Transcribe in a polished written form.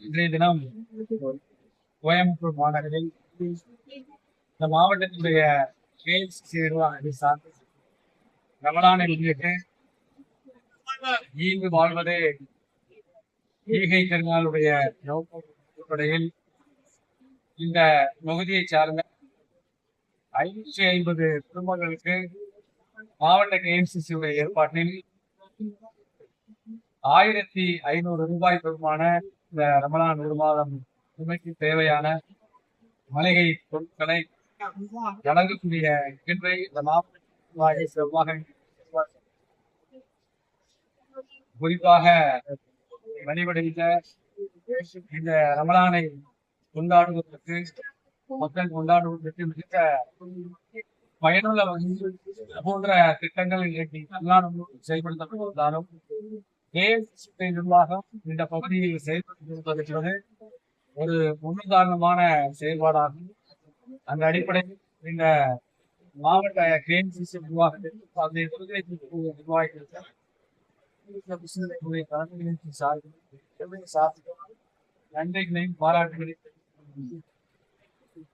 இன்றைய தினம் கோயம்புத்தூர் மாநகரில் இந்த மாவட்டத்தினுடைய கேஎம்சிசி நிர்வாகத்தை சார்ந்து ரமலானை முன்னிட்டு ஈந்து வாழ்வதே ஈகை திருநாளுடைய அடிப்படையில் இந்த பகுதியை சார்ந்த 550 குடும்பங்களுக்கு மாவட்ட கேஎம்சிசி உடைய ஏற்பாட்டில் 1500 ரூபாய் பெருமான இந்த ரமலான் ஒரு மாதம் சுமைக்கு தேவையான மளிகை பொருட்களை வழங்கக்கூடிய நிகழ்வை இந்த மாவட்ட செவ்வாக குறிப்பாக வழிபடுகின்ற இந்த ரமலானை கொண்டாடுவதற்கு மக்கள் கொண்டாடுவதற்கு மிகுந்த பயனுள்ள வகையில் போன்ற திட்டங்கள் இன்றைக்கு செயல்படுத்தப்பட்டிருந்தாலும் நிர்வாகம் இந்த பகுதியில் செயல்படுத்திருப்பது ஒரு முன்னுதாரணமான செயல்பாடாகும். அந்த அடிப்படையில் இந்த மாவட்ட கேஎம்சிசி நிர்வாகத்திற்கு நிர்வாகிகளுக்கு நன்றிகளையும் பாராட்டுகளையும்